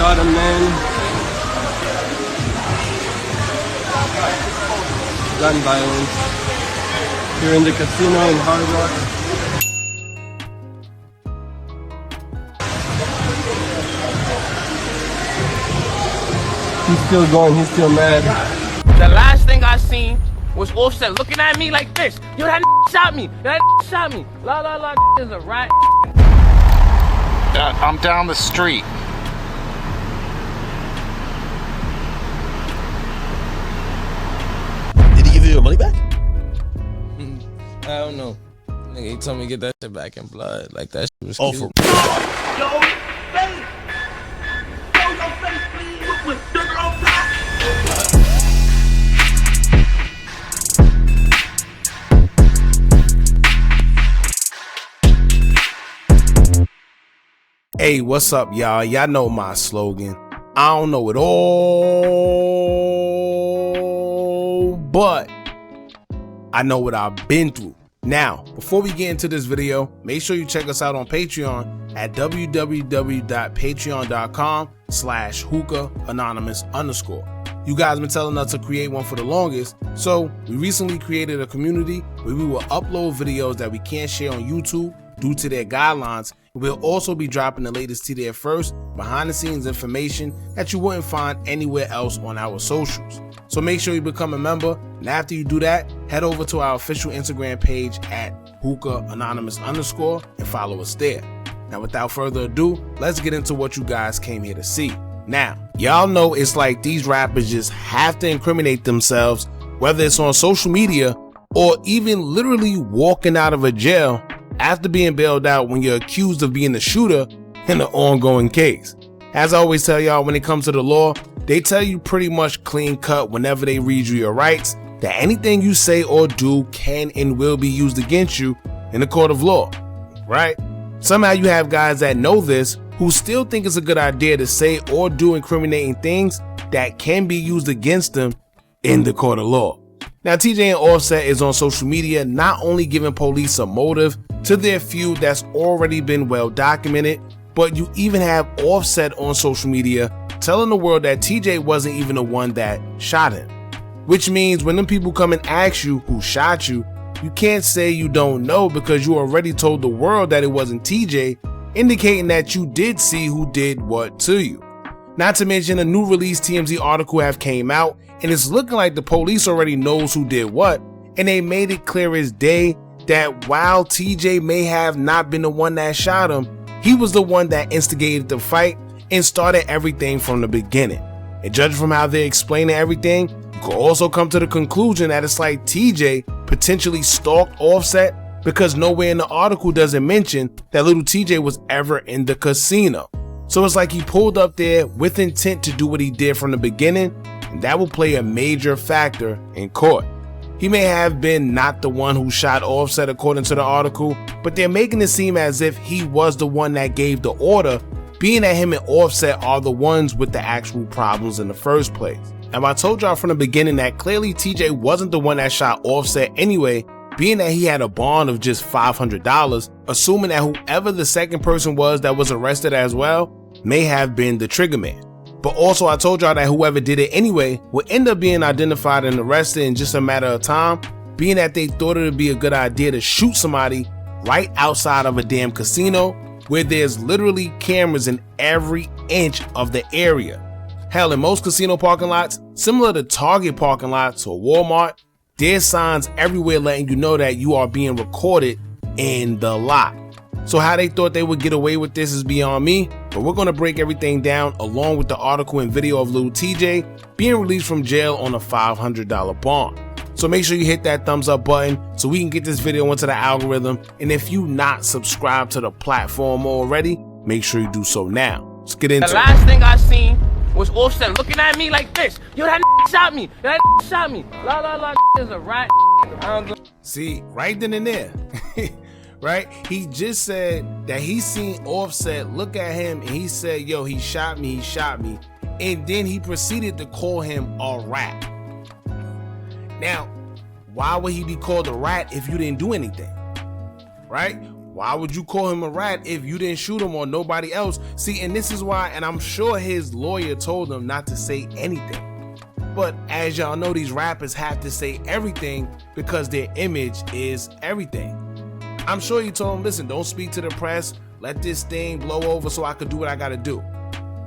shot a man. Gun violence here in the casino in Hard Rock. He's still going, he's still mad. The last thing I seen was Offset looking at me like this. Yo, that shot me. That shot me. La la la is a rat. I'm down the street. Did he give you your money back? I don't know. Nigga, he told me to get that shit back in blood. Like that shit was Oh, cute. for Yo, face! Show your face, please! With sugar on top! Hey, what's up, y'all? Y'all know my slogan. I don't know it all, but I know what I've been through. Now, before we get into this video, make sure you check us out on Patreon at www.patreon.com/Hookah Anonymous _. You guys been telling us to create one for the longest, so we recently created a community where we will upload videos that we can't share on YouTube due to their guidelines. We'll also be dropping the latest to there first, behind the scenes information that you wouldn't find anywhere else on our socials. So make sure you become a member, and after you do that, head over to our official Instagram page at Hookah Anonymous _ and follow us there. Now without further ado, let's get into what you guys came here to see. Now, y'all know it's like these rappers just have to incriminate themselves, whether it's on social media or even literally walking out of a jail after being bailed out when you're accused of being the shooter in an ongoing case. As I always tell y'all, when it comes to the law, they tell you pretty much clean cut whenever they read you your rights, that anything you say or do can and will be used against you in the court of law, right? Somehow you have guys that know this who still think it's a good idea to say or do incriminating things that can be used against them in the court of law. Now, Lil Tjay and Offset is on social media not only giving police a motive to their feud that's already been well documented, but you even have Offset on social media telling the world that TJ wasn't even the one that shot him. Which means when them people come and ask you who shot you, you can't say you don't know because you already told the world that it wasn't TJ, indicating that you did see who did what to you. Not to mention a new release TMZ article have came out, and it's looking like the police already knows who did what, and they made it clear as day that while TJ may have not been the one that shot him, he was the one that instigated the fight and started everything from the beginning. And judging from how they're explaining everything, you could also come to the conclusion that it's like TJ potentially stalked Offset, because nowhere in the article does it mention that little TJ was ever in the casino. So it's like he pulled up there with intent to do what he did from the beginning, and that will play a major factor in court. He may have been not the one who shot Offset according to the article, but they're making it seem as if he was the one that gave the order, being that him and Offset are the ones with the actual problems in the first place. Now, I told y'all from the beginning that clearly TJ wasn't the one that shot Offset anyway, being that he had a bond of just $500, assuming that whoever the second person was that was arrested as well may have been the trigger man. But also I told y'all that whoever did it anyway would end up being identified and arrested in just a matter of time, being that they thought it would be a good idea to shoot somebody right outside of a damn casino where there's literally cameras in every inch of the area. Hell, in most casino parking lots, similar to Target parking lots or Walmart, there's signs everywhere letting you know that you are being recorded in the lot. So how they thought they would get away with this is beyond me, but we're going to break everything down along with the article and video of Lil Tjay being released from jail on a $500 bond. So make sure you hit that thumbs up button so we can get this video into the algorithm, and if you not subscribed to the platform already, make sure you do so now. Let's get into it. The last thing I seen was Offset looking at me like this. Yo, that shot me. That shot me. La la la is a rat. See, right then and there. Right? He just said that he seen Offset look at him and he said, yo, he shot me. And then he proceeded to call him a rat. Now, why would he be called a rat if you didn't do anything? Right? Why would you call him a rat if you didn't shoot him or nobody else? See, and this is why, and I'm sure his lawyer told him not to say anything. But as y'all know, these rappers have to say everything because their image is everything. I'm sure he told him, listen, don't speak to the press. Let this thing blow over so I could do what I gotta do.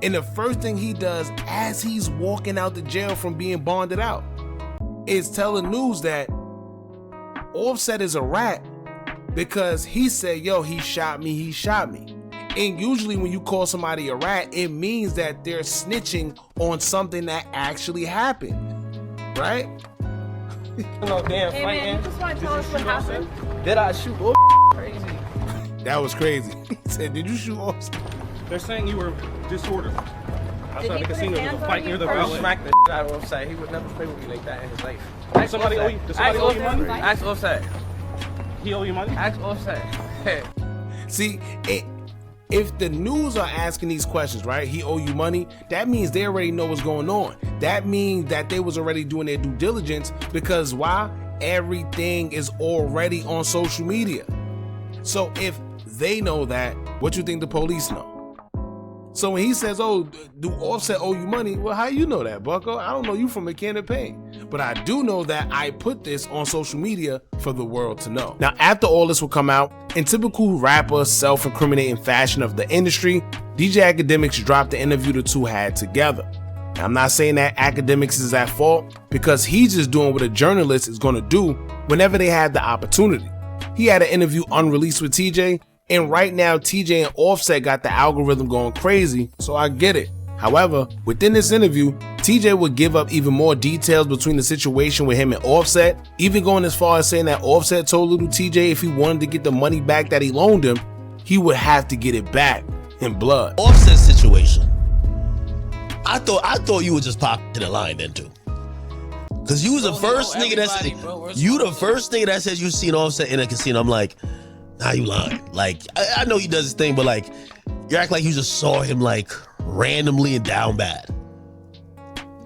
And the first thing he does as he's walking out the jail from being bonded out is tell the news that Offset is a rat because he said, yo, he shot me. And usually when you call somebody a rat, it means that they're snitching on something that actually happened, right? No damn Hey fighting. man, you just want to tell us what happened? Did I shoot? Crazy. That was crazy. He said, did you shoot Offset? They're saying you were disordered. Did Outside he the put his casino, there hands was a on fight you near the first? I valet. smacked the out of Offset. He would never play with me like that in his life. Does somebody owe you money? Ask Offset. He owe you money? Ask Offset. See, if the news are asking these questions, right? He owe you money. That means they already know what's going on. That means that they was already doing their due diligence because why? Everything is already on social media. So if they know that, what you think the police know? So when he says, oh, do Offset owe you money? Well, how you know that, Bucko? I don't know you from a can of paint. But I do know that I put this on social media for the world to know. Now, after all this will come out, in typical rapper, self-incriminating fashion of the industry, DJ Academics dropped the interview the two had together. Now, I'm not saying that Academics is at fault because he's just doing what a journalist is going to do whenever they have the opportunity. He had an interview unreleased with TJ, and right now TJ and Offset got the algorithm going crazy, so I get it. However, within this interview, TJ would give up even more details between the situation with him and Offset, even going as far as saying that Offset told little TJ if he wanted to get the money back that he loaned him, he would have to get it back in blood. Offset situation. I thought you would just pop to the line then too. Cause you was the first nigga the first nigga that says you seen Offset in a casino. I'm like, nah, you lying. Like, I know he does his thing, but like, you act like you just saw him like randomly and down bad.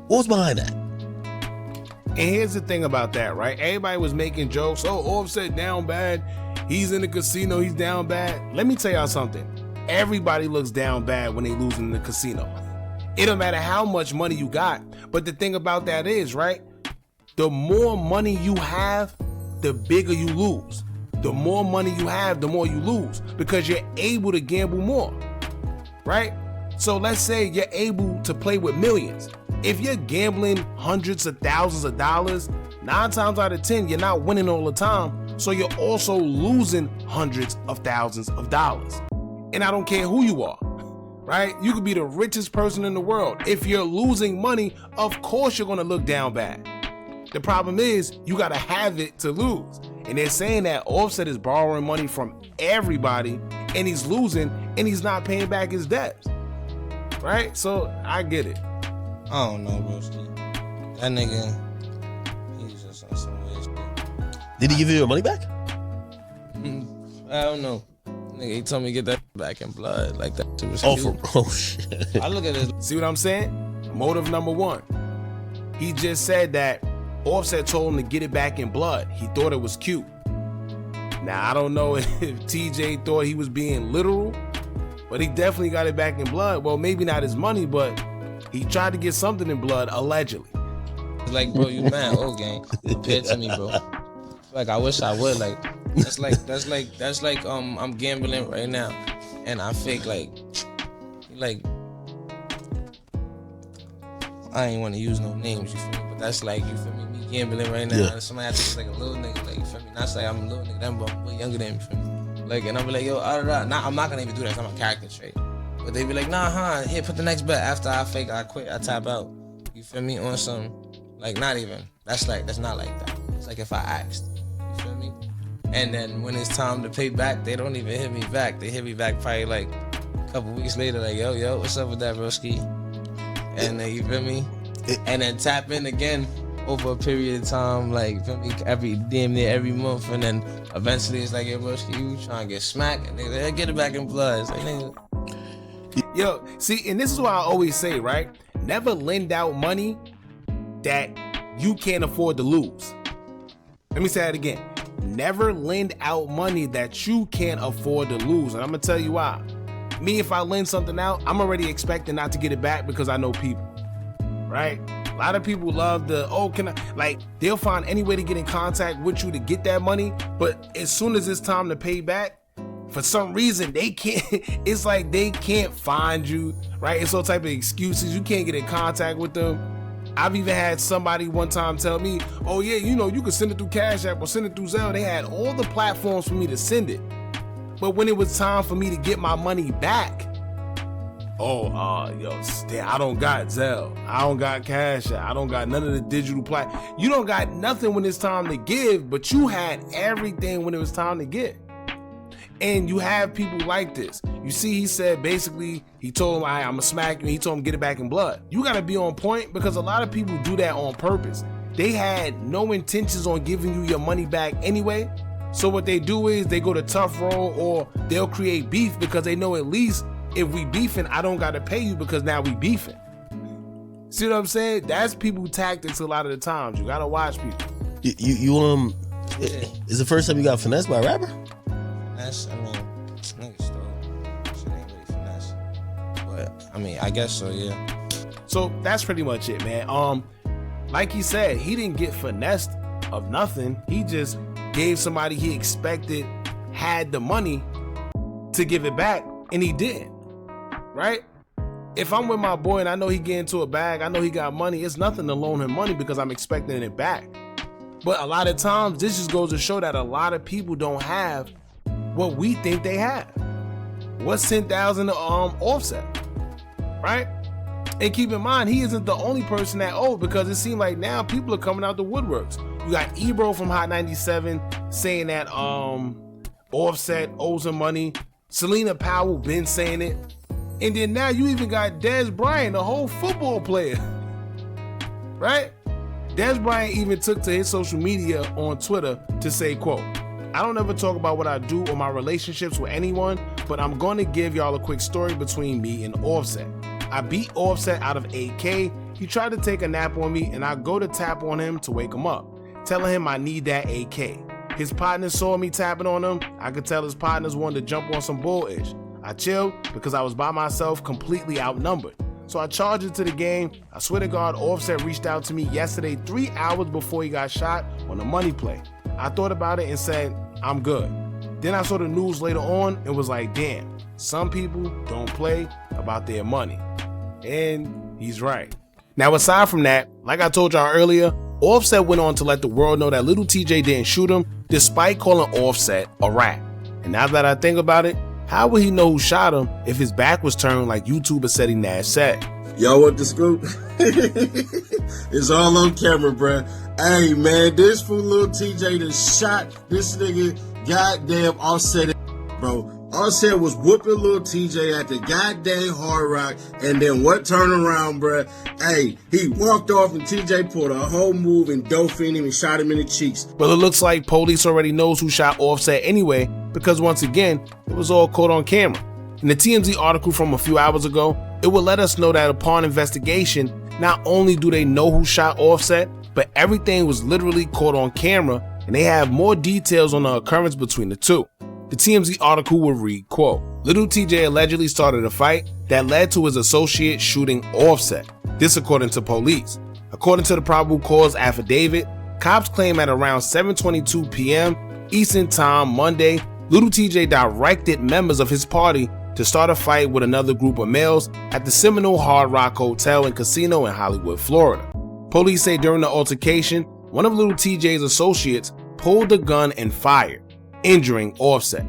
What was behind that? And here's the thing about that, right? Everybody was making jokes. Oh, Offset down bad. He's in the casino. He's down bad. Let me tell y'all something. Everybody looks down bad when they lose in the casino. It don't matter how much money you got. But the thing about that is, right? The more money you have, the bigger you lose. The more money you have, the more you lose because you're able to gamble more, right? So let's say you're able to play with millions. If you're gambling hundreds of thousands of dollars, 9 times out of 10, you're not winning all the time. So you're also losing hundreds of thousands of dollars. And I don't care who you are, right? You could be the richest person in the world. If you're losing money, of course you're gonna look down bad. The problem is you gotta have it to lose. And they're saying that Offset is borrowing money from everybody and he's losing and he's not paying back his debts, right? So I get it. I don't know, bro. That nigga, he's just on some weird shit. Did he give you your money back? I don't know. Nigga, he told me to get that back in blood. Like that shit was Oh, cute. shit. I look at this. See what I'm saying? Motive number one. He just said that Offset told him to get it back in blood. He thought it was cute. Now, I don't know if TJ thought he was being literal, but he definitely got it back in blood. Well, maybe not his money, but he tried to get something in blood, allegedly. It's like, bro, you mad old gang compared to me, bro. Like, I wish I would. Like, that's like I'm gambling right now, and I fake like I ain't want to use no names, you feel me? But that's like, you feel me? Me gambling right now. Yeah. Somebody I think it's like a little nigga, like, you feel me? Not say I'm a little nigga, them, but I'm way younger than him, you feel me? Like, and I'm like, yo, nah, I'm not gonna even do that. 'Cause I'm a character trait. But they be like, nah, here, put the next bet. After I fake, I quit, I tap out. You feel me? On some, like, not even. That's not like that. It's like if I asked. You feel me? And then when it's time to pay back, they don't even hit me back. They hit me back probably like a couple weeks later, like, yo, what's up with that, broski? And then, you feel me? And then tap in again over a period of time, like, you feel me? Damn near every month. And then eventually it's like, yo, broski, you trying to get smacked? And they get it back in blood. It's like, nigga. Yo, see, and this is why I always say, right? Never lend out money that you can't afford to lose. Let me say that again. never lend out money that you can't afford to lose. And I'm gonna tell you why. Me, if I lend something out, I'm already expecting not to get it back because I know people, right? A lot of people love they'll find any way to get in contact with you to get that money, but as soon as it's time to pay back, for some reason they can't. It's like they can't find you, right? It's all type of excuses. You can't get in contact with them. I've even had somebody one time tell me, oh yeah, you can send it through Cash App or send it through Zelle. They had all the platforms for me to send it. But when it was time for me to get my money back, I don't got Zelle. I don't got Cash App. I don't got none of the digital You don't got nothing when it's time to give, but you had everything when it was time to get. And you have people like this. You see, he said basically, he told him, I'm gonna smack you, and he told him get it back in blood. You gotta be on point because a lot of people do that on purpose. They had no intentions on giving you your money back anyway. So what they do is they go to tough roll, or they'll create beef because they know at least if we beefing, I don't gotta pay you because now we beefing. See what I'm saying? That's people tactics a lot of the times. You gotta watch people. Is the first time you got finessed by a rapper? Niggas stole. Shit ain't really finesse. But, I guess so, yeah. So that's pretty much it, man. Like he said, he didn't get finessed of nothing. He just gave somebody he expected had the money to give it back, and he didn't, right? If I'm with my boy and I know he get into a bag, I know he got money, it's nothing to loan him money because I'm expecting it back. But a lot of times, this just goes to show that a lot of people don't have what we think they have. What's 10,000 to Offset, right? And keep in mind, he isn't the only person that owed, because it seems like now people are coming out the woodworks. You got Ebro from Hot 97 saying that Offset owes him money. Selena Powell been saying it. And then now you even got Des Bryant, a whole football player, right? Des Bryant even took to his social media on Twitter to say, quote, I don't ever talk about what I do or my relationships with anyone, but I'm going to give y'all a quick story between me and Offset. I beat Offset out of 8K. He tried to take a nap on me, and I go to tap on him to wake him up, telling him I need that 8K. His partners saw me tapping on him. I could tell his partners wanted to jump on some bullish. I chilled because I was by myself, completely outnumbered. So I charged it to the game. I swear to God, Offset reached out to me yesterday, 3 hours before he got shot on a money play. I thought about it and said, I'm good. Then I saw the news later on and was like, damn, some people don't play about their money. And he's right. Now, aside from that, like I told y'all earlier, Offset went on to let the world know that Lil Tjay didn't shoot him, despite calling Offset a rat. And now that I think about it, how would he know who shot him if his back was turned like YouTuber Setty Nash said? Y'all want the scoop? It's all on camera, bruh. Hey, man, this fool Lil Tjay that shot this nigga goddamn Offset, bro. Offset was whooping Lil Tjay at the goddamn Hard Rock, and then what turned around, bruh? Hey, he walked off and Tjay pulled a whole move and doped him and shot him in the cheeks. Well, it looks like police already knows who shot Offset anyway, because once again, it was all caught on camera. In the TMZ article from a few hours ago, it would let us know that upon investigation, not only do they know who shot Offset, but everything was literally caught on camera, and they have more details on the occurrence between the two. The TMZ article will read, quote, Lil Tjay allegedly started a fight that led to his associate shooting Offset. This according to police. According to the probable cause affidavit, cops claim at around 7:22 p.m. Eastern Time Monday, Lil Tjay directed members of his party to start a fight with another group of males at the Seminole Hard Rock Hotel and Casino in Hollywood, Florida. Police say during the altercation, one of Lil Tjay's associates pulled a gun and fired, injuring Offset.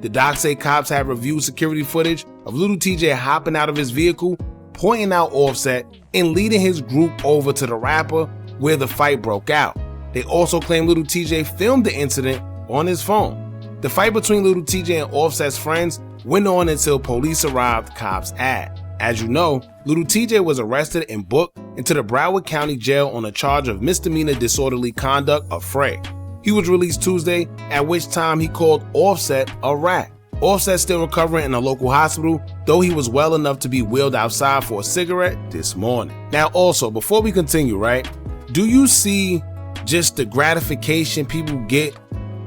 The docs say cops have reviewed security footage of Lil Tjay hopping out of his vehicle, pointing out Offset, and leading his group over to the rapper where the fight broke out. They also claim Lil Tjay filmed the incident on his phone. The fight between Lil Tjay and Offset's friends went on until police arrived, cops add. As you know, Lil Tjay was arrested and booked into the Broward County Jail on a charge of misdemeanor disorderly conduct of fray. He was released Tuesday, at which time he called Offset a rat. Offset still recovering in a local hospital, though he was well enough to be wheeled outside for a cigarette this morning. Now also, before we continue, right, do you see just the gratification people get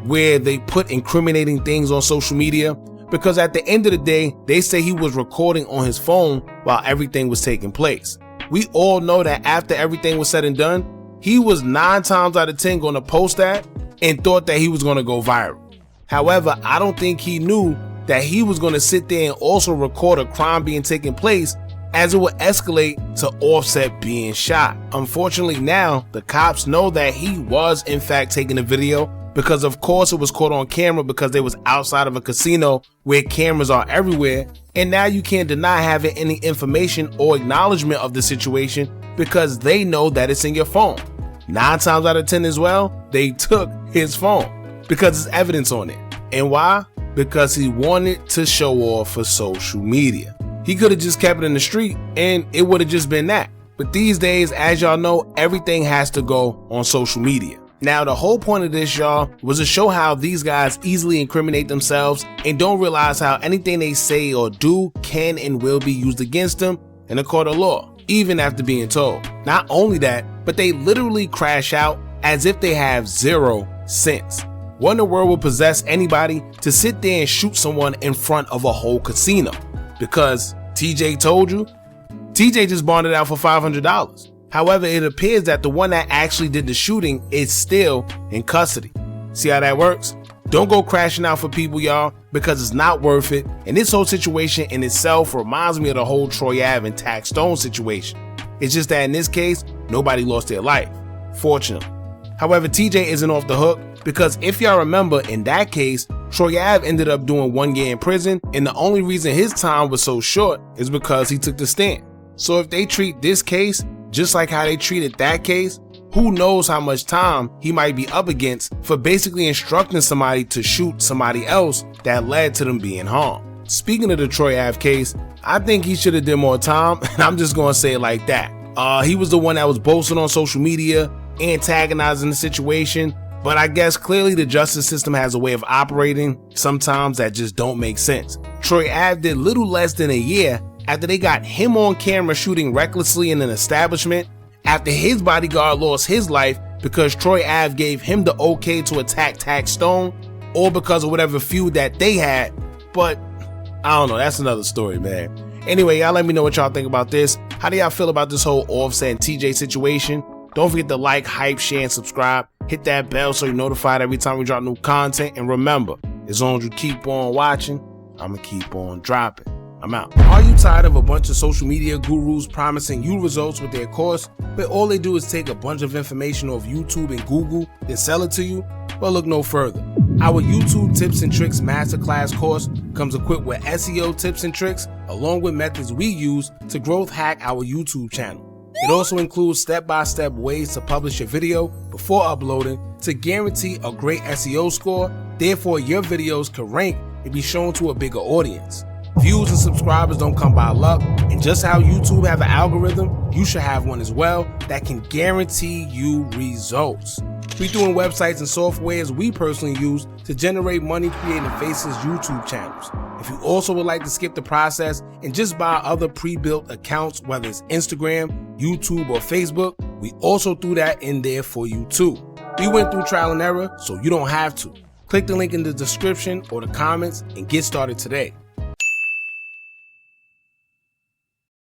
where they put incriminating things on social media, because at the end of the day, they say he was recording on his phone while everything was taking place. We all know that after everything was said and done, he was 9 times out of 10 going to post that and thought that he was going to go viral. However, I don't think he knew that he was going to sit there and also record a crime being taken place, as it would escalate to Offset being shot. Unfortunately, now the cops know that he was in fact taking a video, because of course it was caught on camera, because they was outside of a casino where cameras are everywhere, and now you can't deny having any information or acknowledgement of the situation because they know that it's in your phone. 9 times out of 10 as well, they took his phone because there's evidence on it. And why? Because he wanted to show off for social media. He could have just kept it in the street and it would have just been that. But these days, as y'all know, everything has to go on social media. Now, the whole point of this, y'all, was to show how these guys easily incriminate themselves and don't realize how anything they say or do can and will be used against them in a court of law, even after being told. Not only that, but they literally crash out as if they have 0 sense. What in the world would possess anybody to sit there and shoot someone in front of a whole casino? Because TJ told you? TJ just bonded out for $500. However, it appears that the one that actually did the shooting is still in custody. See how that works? Don't go crashing out for people, y'all, because it's not worth it. And this whole situation in itself reminds me of the whole Troy Ave and Tax Stone situation. It's just that in this case, nobody lost their life, fortunately. However, TJ isn't off the hook, because if y'all remember, in that case, Troy Ave ended up doing 1 year in prison, and the only reason his time was so short is because he took the stand. So if they treat this case just like how they treated that case, who knows how much time he might be up against for basically instructing somebody to shoot somebody else that led to them being harmed. Speaking of the Troy Ave case, I think he should have did more time, and I'm just gonna say it like that. He was the one that was boasting on social media, antagonizing the situation, but I guess clearly the justice system has a way of operating sometimes that just don't make sense. Troy Ave did little less than a year after they got him on camera shooting recklessly in an establishment, after his bodyguard lost his life because Troy Ave gave him the okay to attack Tax Stone, or because of whatever feud that they had. But I don't know, that's another story, man. Anyway, y'all let me know what y'all think about this. How do y'all feel about this whole Offset and TJ situation? Don't forget to like, hype, share, and subscribe. Hit that bell so you're notified every time we drop new content. And remember, as long as you keep on watching, I'ma keep on dropping. I'm out. Are you tired of a bunch of social media gurus promising you results with their course, but all they do is take a bunch of information off YouTube and Google, then sell it to you? Well, look no further. Our YouTube Tips and Tricks Masterclass course comes equipped with SEO tips and tricks, along with methods we use to growth hack our YouTube channel. It also includes step-by-step ways to publish your video before uploading to guarantee a great SEO score, therefore your videos can rank and be shown to a bigger audience. Views and subscribers don't come by luck, and just how YouTube have an algorithm, you should have one as well that can guarantee you results. We're doing websites and softwares we personally use to generate money creating Faces YouTube channels. If you also would like to skip the process and just buy other pre-built accounts, whether it's Instagram, YouTube, or Facebook, we also threw that in there for you too. We went through trial and error, so you don't have to. Click the link in the description or the comments and get started today.